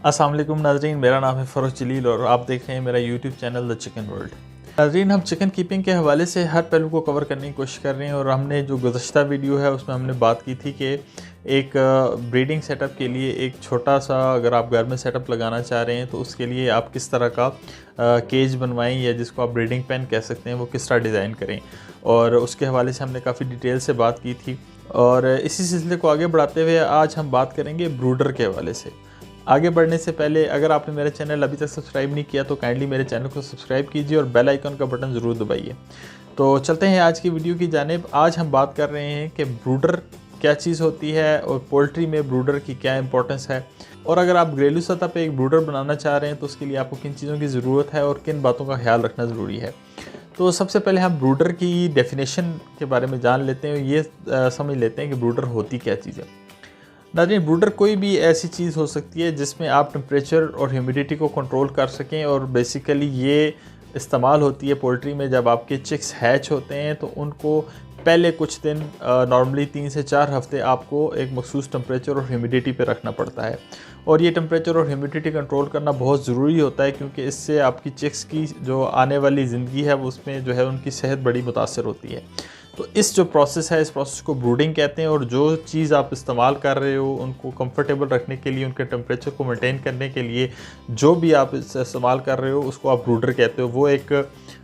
अस्सलाम वालेकुम नाज़रीन, मेरा नाम है फ़रोज़ जलील और आप देख रहे हैं मेरा YouTube channel the chicken world. नाज़रीन, हम चिकन कीपिंग के हवाले से हर पहलू को कवर करने की कोशिश कर रहे हैं और हमने जो गुज़श्ता वीडियो है उसमें हमने बात की थी कि एक ब्रीडिंग सेटअप के लिए एक छोटा सा अगर आप घर में सेटअप लगाना चाह रहे हैं तो उसके लिए आप किस तरह का केज बनवाएं या जिसको आप ब्रीडिंग पेन कह सकते हैं वो किस तरह डिज़ाइन करें, और उसके हवाले से हमने काफ़ी डिटेल से बात की थी। और इसी सिलसिले को आगे बढ़ाते हुए आज हम बात करेंगे ब्रूडर के हवाले से। आगे बढ़ने से पहले अगर आपने मेरा चैनल अभी तक सब्सक्राइब नहीं किया तो काइंडली मेरे चैनल को सब्सक्राइब कीजिए और बेल आइकन का बटन ज़रूर दबाइए। तो चलते हैं आज की वीडियो की जानिब। आज हम बात कर रहे हैं कि ब्रूडर क्या चीज़ होती है और पोल्ट्री में ब्रूडर की क्या इंपॉर्टेंस है, और अगर आप घरेलू सतह पे एक ब्रूडर बनाना चाह रहे हैं तो उसके लिए आपको किन चीज़ों की ज़रूरत है और किन बातों का ख्याल रखना ज़रूरी है। तो सबसे पहले हम ब्रूडर की डेफिनेशन के बारे में जान लेते हैं, ये समझ लेते हैं कि ब्रूडर होती क्या चीज़ है। नाज़रीन, ब्रूडर कोई भी ऐसी चीज़ हो सकती है जिसमें आप टेम्परेचर और ह्यूमिडिटी को कंट्रोल कर सकें, और बेसिकली ये इस्तेमाल होती है पोल्ट्री में जब आपके चिक्स हैच होते हैं तो उनको पहले कुछ दिन नॉर्मली 3 से 4 हफ्ते आपको एक मखसूस टेम्परेचर और ह्यूमिडिटी पे रखना पड़ता है। और ये टेम्परेचर और ह्यूमिडिटी कंट्रोल करना बहुत ज़रूरी होता है क्योंकि इससे आपकी चिक्स की जो आने वाली ज़िंदगी है वो उसमें जो है उनकी सेहत बड़ी मुतासर होती है। तो इस जो प्रोसेस है इस प्रोसेस को ब्रूडिंग कहते हैं, और जो चीज़ आप इस्तेमाल कर रहे हो उनको कंफर्टेबल रखने के लिए, उनके टेम्परेचर को मेंटेन करने के लिए जो भी आप इस्तेमाल कर रहे हो उसको आप ब्रूडर कहते हो। वो एक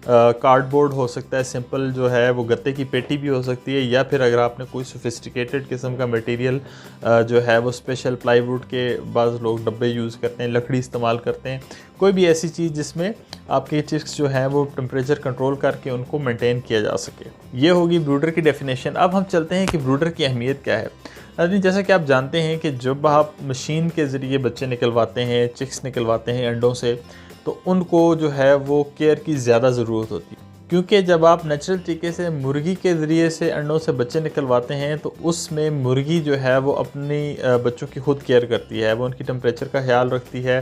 कार्डबोर्ड हो सकता है, सिंपल जो है वो गत्ते की पेटी भी हो सकती है, या फिर अगर आपने कोई सोफिस्टिकेटेड किस्म का मटेरियल जो है वो स्पेशल प्लाईवुड के बाज़ लोग डब्बे यूज़ करते हैं, लकड़ी इस्तेमाल करते हैं, कोई भी ऐसी चीज़ जिसमें आपके चिक्स जो हैं वो टेम्परेचर कंट्रोल करके उनको मेंटेन किया जा सके। ये होगी ब्रूडर की डेफिनेशन। अब हम चलते हैं कि ब्रूडर की अहमियत क्या है। अभी जैसा कि आप जानते हैं कि जब आप मशीन के ज़रिए बच्चे निकलवाते हैं, चिक्स निकलवाते हैं अंडों से, तो उनको जो है वो केयर की ज़्यादा ज़रूरत होती है, क्योंकि जब आप नेचुरल तरीके से मुर्गी के ज़रिए से अंडों से बच्चे निकलवाते हैं तो उसमें मुर्गी जो है वो अपनी बच्चों की खुद केयर करती है, वो उनकी टेम्परेचर का ख्याल रखती है।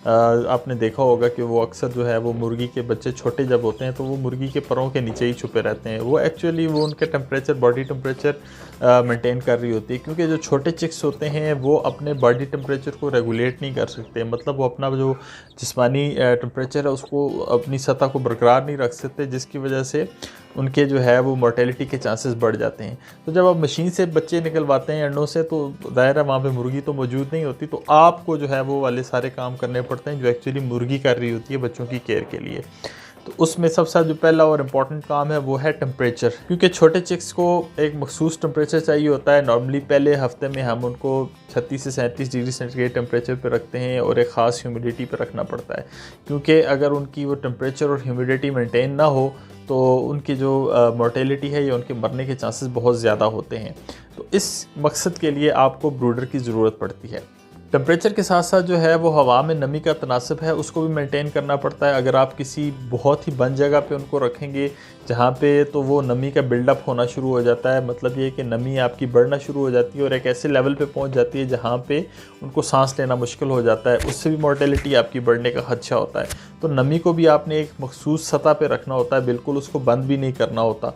आपने देखा होगा कि वो अक्सर जो है वो मुर्गी के बच्चे छोटे जब होते हैं तो वो मुर्गी के परों के नीचे ही छुपे रहते हैं, वो एक्चुअली वो उनके टेम्परेचर बॉडी टेम्परेचर मेंटेन कर रही होती है, क्योंकि जो छोटे चिक्स होते हैं वो अपने बॉडी टेम्परेचर को रेगुलेट नहीं कर सकते, मतलब वो अपना जो जिस्मानी टेम्परेचर है उसको अपनी सतह को बरकरार नहीं रख सकते, जिसकी वजह से उनके जो है वो मोर्टेलिटी के चांसेस बढ़ जाते हैं। तो जब आप मशीन से बच्चे निकलवाते हैं अंडों से तो ज़ाहिर है वहाँ पे मुर्गी तो मौजूद नहीं होती, तो आपको जो है वो वाले सारे काम करने पड़ते हैं जो एक्चुअली मुर्गी कर रही होती है बच्चों की केयर के लिए। तो उसमें सबसे जो पहला और इम्पॉर्टेंट काम है वो है टेम्परेचर, क्योंकि छोटे चिक्स को एक मखसूस टेम्परेचर चाहिए होता है। नॉर्मली पहले हफ्ते में हम उनको 36 से 37 डिग्री सेंटीग्रेड टेम्परेचर पे रखते हैं और एक ख़ास ह्यूमिडिटी पे रखना पड़ता है, क्योंकि अगर उनकी वो टेम्परेचर और ह्यूमिडिटी मेंटेन ना हो तो उनकी जो मोर्टेलिटी है या उनके मरने के चांसेस बहुत ज़्यादा होते हैं। तो इस मकसद के लिए आपको ब्रूडर की ज़रूरत पड़ती है। टेम्परेचर के साथ साथ जो है वो हवा में नमी का तनासब है उसको भी मेंटेन करना पड़ता है। अगर आप किसी बहुत ही बंद जगह पे उनको रखेंगे जहाँ पे, तो वो नमी का बिल्डअप होना शुरू हो जाता है, मतलब ये कि नमी आपकी बढ़ना शुरू हो जाती है और एक ऐसे लेवल पे पहुँच जाती है जहाँ पे उनको सांस लेना मुश्किल हो जाता है, उससे भी मोर्टेलिटी आपकी बढ़ने का खदशा होता है। तो नमी को भी आपने एक मखसूस सतह पे रखना होता है, बिल्कुल उसको बंद भी नहीं करना होता।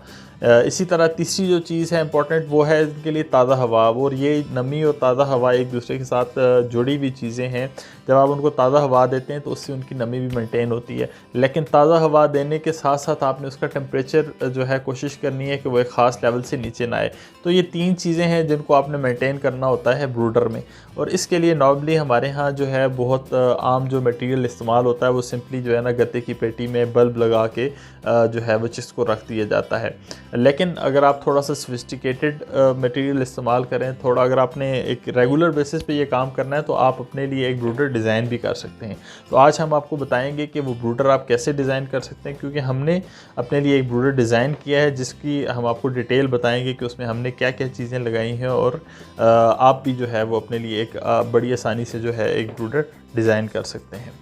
इसी तरह तीसरी जो चीज़ है इंपॉर्टेंट वो है इनके लिए ताज़ा हवा, और ये नमी और ताज़ा हवा एक दूसरे के साथ जुड़ी हुई चीज़ें हैं। जब आप उनको ताज़ा हवा देते हैं तो उससे उनकी नमी भी मेंटेन होती है, लेकिन ताज़ा हवा देने के साथ साथ आपने उसका टेम्परेचर जो है कोशिश करनी है कि वो एक ख़ास लेवल से नीचे ना आए। तो ये 3 चीज़ें हैं जिनको आपने मेंटेन करना होता है ब्रूडर में, और इसके लिए नॉर्मली हमारे यहाँ जो है बहुत आम जो मटेरियल इस्तेमाल होता है वो सिंपली जो है ना गत्ते की पेटी में बल्ब लगा के जो है वो चिक्स को रख दिया जाता है। लेकिन अगर आप थोड़ा सा सोफिस्टिकेटेड मटेरियल इस्तेमाल करें, थोड़ा अगर आपने एक रेगुलर बेसिस पे ये काम करना है तो आप अपने लिए एक ब्रूडर डिज़ाइन भी कर सकते हैं। तो आज हम आपको बताएंगे कि वो ब्रूडर आप कैसे डिज़ाइन कर सकते हैं, क्योंकि हमने अपने लिए एक ब्रूडर डिज़ाइन किया है जिसकी हम आपको डिटेल बताएंगे कि उसमें हमने क्या क्या चीज़ें लगाई हैं, और आप भी जो है वो अपने लिए एक बड़ी आसानी से जो है एक ब्रूडर डिज़ाइन कर सकते हैं।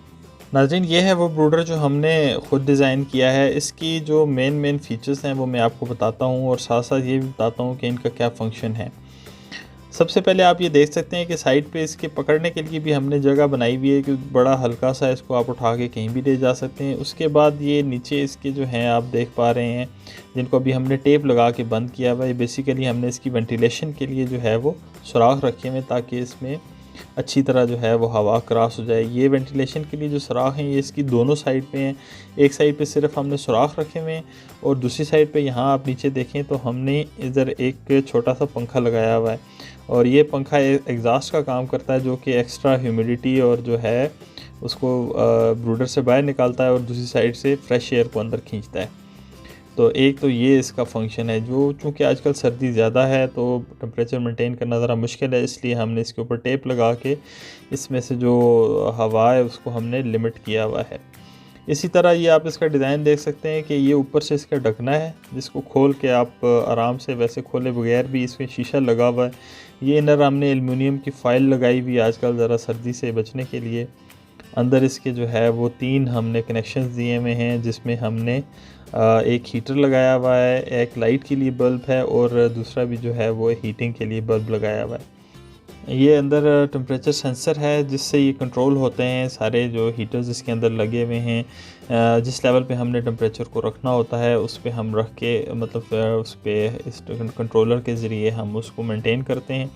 नाज़रीन, ये है वो ब्रूडर जो हमने ख़ुद डिज़ाइन किया है। इसकी जो मेन फ़ीचर्स हैं वो मैं आपको बताता हूँ और साथ साथ ये भी बताता हूँ कि इनका क्या फ़ंक्शन है। सबसे पहले आप ये देख सकते हैं कि साइड पे इसके पकड़ने के लिए भी हमने जगह बनाई हुई है, क्योंकि बड़ा हल्का सा इसको आप उठा के कहीं भी ले जा सकते हैं। उसके बाद ये नीचे इसके जो हैं आप देख पा रहे हैं, जिनको अभी हमने टेप लगा के बंद किया हुआ है। बेसिकली हमने इसकी वेंटिलेशन के लिए जो है वो सुराख रखे हुए ताकि इसमें अच्छी तरह जो है वो हवा क्रॉस हो जाए। ये वेंटिलेशन के लिए जो सुराख हैं ये इसकी दोनों साइड पे हैं। एक साइड पे सिर्फ हमने सुराख रखे हुए हैं और दूसरी साइड पे यहाँ आप नीचे देखें तो हमने इधर एक छोटा सा पंखा लगाया हुआ है और ये पंखा एग्जॉस्ट का काम करता है जो कि एक्स्ट्रा ह्यूमिडिटी और जो है उसको ब्रूडर से बाहर निकालता है और दूसरी साइड से फ्रेश एयर को अंदर खींचता है। तो एक तो ये इसका फंक्शन है। जो चूँकि आजकल सर्दी ज़्यादा है तो टेम्परेचर मेंटेन करना ज़रा मुश्किल है, इसलिए हमने इसके ऊपर टेप लगा के इसमें से जो हवा है उसको हमने लिमिट किया हुआ है। इसी तरह ये आप इसका डिज़ाइन देख सकते हैं कि ये ऊपर से इसका ढकना है जिसको खोल के आप आराम से वैसे खोले बगैर भी इसमें शीशा लगा हुआ है। ये इनर हमने एल्युमिनियम की फ़ाइल लगाई हुई आजकल ज़रा सर्दी से बचने के लिए। अंदर इसके जो है वो 3 हमने कनेक्शंस दिए हुए हैं जिसमें हमने एक हीटर लगाया हुआ है, एक लाइट के लिए बल्ब है और दूसरा भी जो है वो हीटिंग के लिए बल्ब लगाया हुआ है। ये अंदर टेम्परेचर सेंसर है जिससे ये कंट्रोल होते हैं सारे जो हीटर्स इसके अंदर लगे हुए हैं। जिस लेवल पे हमने टेम्परेचर को रखना होता है उस पे हम रख के मतलब उस पे इस कंट्रोलर के ज़रिए हम उसको मेंटेन करते हैं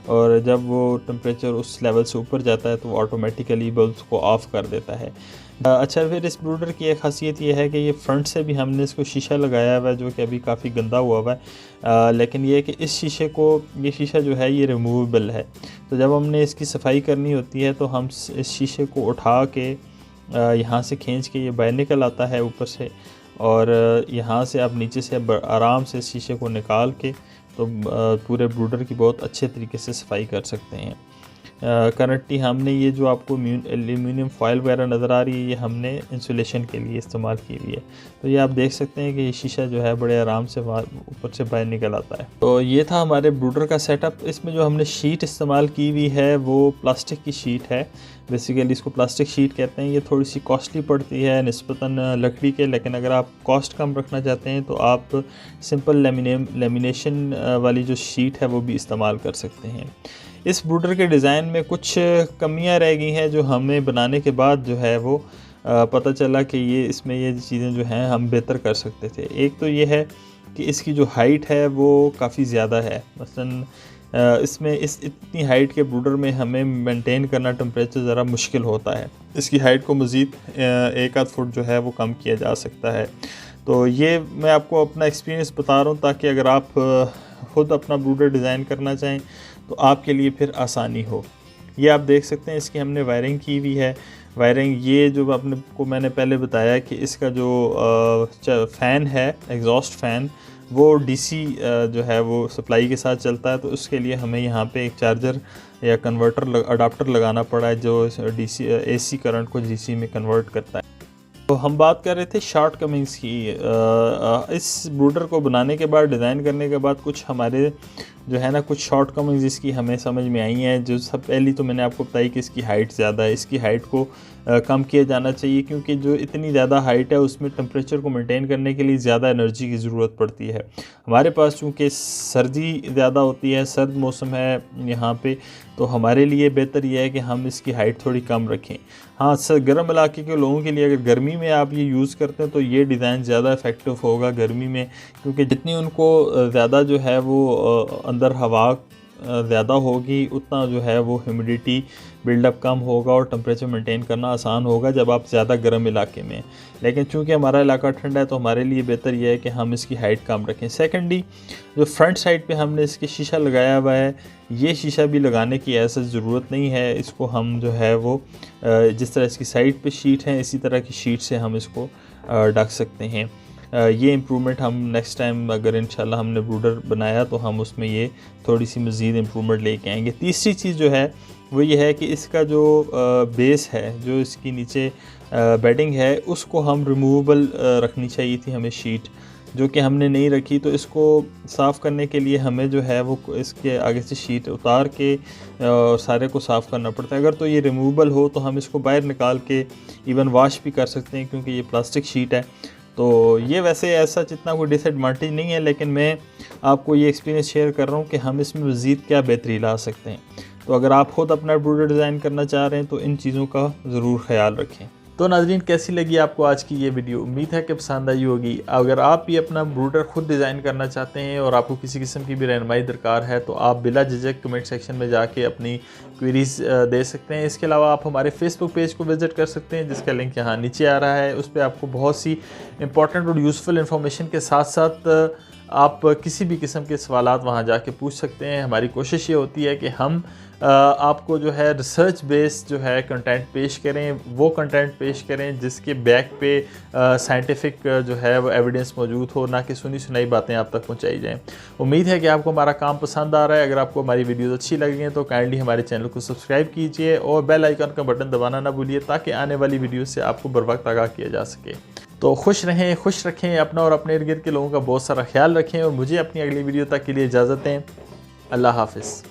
और जब वो टेम्परेचर उस लेवल से ऊपर जाता है तो वो ऑटोमेटिकली बल्ब्स को ऑफ़ कर देता है। अच्छा, फिर इस ब्रूडर की एक ख़ासियत ये है कि ये फ्रंट से भी हमने इसको शीशा लगाया हुआ है जो कि अभी काफ़ी गंदा हुआ है। लेकिन ये है कि इस शीशे को ये शीशा जो है ये रिमूवेबल है। तो जब हमने इसकी सफाई करनी होती है तो हम इस शीशे को उठा के यहाँ से खींच के ये बाहर निकल आता है ऊपर से और यहाँ से आप नीचे से आराम से शीशे को निकाल के तो पूरे ब्रूडर की बहुत अच्छे तरीके से सफाई कर सकते हैं। करंटली हमने ये जो आपको एल्यूमिनियम फॉयल वगैरह नज़र आ रही है ये हमने इंसुलेशन के लिए इस्तेमाल की हुई है। तो ये आप देख सकते हैं कि ये शीशा जो है बड़े आराम से ऊपर से बाहर निकल आता है। तो ये था हमारे ब्रूडर का सेटअप। इसमें जो हमने शीट इस्तेमाल की हुई है वो प्लास्टिक की शीट है। बेसिकली इसको प्लास्टिक शीट कहते हैं। ये थोड़ी सी कॉस्टली पड़ती है निस्बतन लकड़ी के, लेकिन अगर आप कॉस्ट कम रखना चाहते हैं तो आप सिंपल लेमिनेशन वाली जो शीट है वो भी इस्तेमाल कर सकते हैं। इस ब्रूडर के डिज़ाइन में कुछ कमियां रह गई हैं जो हमें बनाने के बाद जो है वो पता चला कि ये इसमें ये चीज़ें जो हैं हम बेहतर कर सकते थे। एक तो ये है कि इसकी जो हाइट है वो काफ़ी ज़्यादा है। मसलन इसमें इतनी हाइट के ब्रूडर में हमें मेंटेन करना टेम्परेचर ज़रा मुश्किल होता है। इसकी हाइट को मज़ीद 1 आध फुट जो है वो कम किया जा सकता है। तो ये मैं आपको अपना एक्सपीरियंस बता रहा हूँ ताकि अगर आप ख़ुद अपना ब्रूडर डिज़ाइन करना चाहें तो आपके लिए फिर आसानी हो। ये आप देख सकते हैं इसकी हमने वायरिंग की हुई है। वायरिंग ये जो आपने को मैंने पहले बताया कि इसका जो फ़ैन है एग्जॉस्ट फ़ैन वो डीसी जो है वो सप्लाई के साथ चलता है। तो उसके लिए हमें यहाँ पे एक चार्जर या कन्वर्टर अडाप्टर लगाना पड़ा है जो डीसी एसी करंट को डीसी में कन्वर्ट करता है। तो हम बात कर रहे थे शॉर्ट कमिंग्स की। इस ब्रूडर को बनाने के बाद डिज़ाइन करने के बाद कुछ हमारे जो है ना कुछ शॉर्ट कमिंग्स इसकी हमें समझ में आई हैं। जो सब पहली तो मैंने आपको बताई कि इसकी हाइट ज़्यादा है। इसकी हाइट को कम किया जाना चाहिए क्योंकि जो इतनी ज़्यादा हाइट है उसमें टेम्परेचर को मेंटेन करने के लिए ज़्यादा एनर्जी की ज़रूरत पड़ती है। हमारे पास चूँकि सर्दी ज़्यादा होती है, सर्द मौसम है यहाँ पे, तो हमारे लिए बेहतर यह है कि हम इसकी हाइट थोड़ी कम रखें। हाँ, गर्म इलाके के लोगों के लिए अगर गर्मी में आप ये यूज़ करते हैं तो ये डिज़ाइन ज़्यादा इफ़ेक्टिव होगा गर्मी में, क्योंकि जितनी उनको ज़्यादा जो है वो अंदर हवा ज़्यादा होगी उतना जो है वो ह्यूमिडिटी बिल्डअप कम होगा और टेम्परेचर मेंटेन करना आसान होगा जब आप ज़्यादा गर्म इलाके में। लेकिन चूंकि हमारा इलाका ठंडा है तो हमारे लिए बेहतर यह है कि हम इसकी हाइट कम रखें। सेकेंडली, जो फ्रंट साइड पे हमने इसके शीशा लगाया हुआ है, ये शीशा भी लगाने की ऐसा ज़रूरत नहीं है। इसको हम जो है वो जिस तरह इसकी साइड पर शीट है इसी तरह की शीट से हम इसको ढक सकते हैं। ये इम्प्रूवमेंट हम नेक्स्ट टाइम अगर इंशाल्लाह हमने ब्रूडर बनाया तो हम उसमें ये थोड़ी सी मज़ीद इम्प्रूवमेंट लेके आएंगे। तीसरी चीज़ जो है वो ये है कि इसका जो बेस है, जो इसकी नीचे बेडिंग है, उसको हम रिमूवेबल रखनी चाहिए थी हमें शीट, जो कि हमने नहीं रखी। तो इसको साफ़ करने के लिए हमें जो है वो इसके आगे से शीट उतार के और सारे को साफ़ करना पड़ता है। अगर तो ये रिमूवेबल हो तो हम इसको बाहर निकाल के इवन वॉश भी कर सकते हैं क्योंकि ये प्लास्टिक शीट है। तो ये वैसे ऐसा जितना कोई डिसएडवांटेज नहीं है, लेकिन मैं आपको ये एक्सपीरियंस शेयर कर रहा हूँ कि हम इसमें मज़ीद क्या बेहतरी ला सकते हैं। तो अगर आप ख़ुद अपना ब्रूडर डिज़ाइन करना चाह रहे हैं तो इन चीज़ों का ज़रूर ख्याल रखें। तो नाज़रीन, कैसी लगी आपको आज की ये वीडियो? उम्मीद है कि पसंद आई होगी। अगर आप भी अपना ब्रूडर खुद डिज़ाइन करना चाहते हैं और आपको किसी किस्म की भी रहनुमाई दरकार है तो आप बिला झिझक कमेंट सेक्शन में जाके अपनी क्वेरीज दे सकते हैं। इसके अलावा आप हमारे फेसबुक पेज को विज़िट कर सकते हैं, जिसका लिंक यहाँ नीचे आ रहा है। उस पर आपको बहुत सी इंपॉर्टेंट और यूज़फुल इंफॉर्मेशन के साथ साथ आप किसी भी किस्म के सवालात वहाँ जाके पूछ सकते हैं। हमारी कोशिश ये होती है कि हम आपको जो है रिसर्च बेस्ड जो है कंटेंट पेश करें, वो कंटेंट पेश करें जिसके बैक पे साइंटिफिक जो है वो एविडेंस मौजूद हो, ना कि सुनी सुनाई बातें आप तक पहुंचाई जाएं। उम्मीद है कि आपको हमारा काम पसंद आ रहा है। अगर आपको हमारी वीडियोस अच्छी लगी हैं तो काइंडली हमारे चैनल को सब्सक्राइब कीजिए और बेल आइकन का बटन दबाना ना भूलिए, ताकि आने वाली वीडियो से आपको बर वक्त आगाह किया जा सके। तो खुश रहें, खुश रखें अपना और अपने इर्द गिर्द के लोगों का बहुत सारा ख्याल रखें और मुझे अपनी अगली वीडियो तक के लिए इजाज़त दें। अल्लाह हाफ़िज़।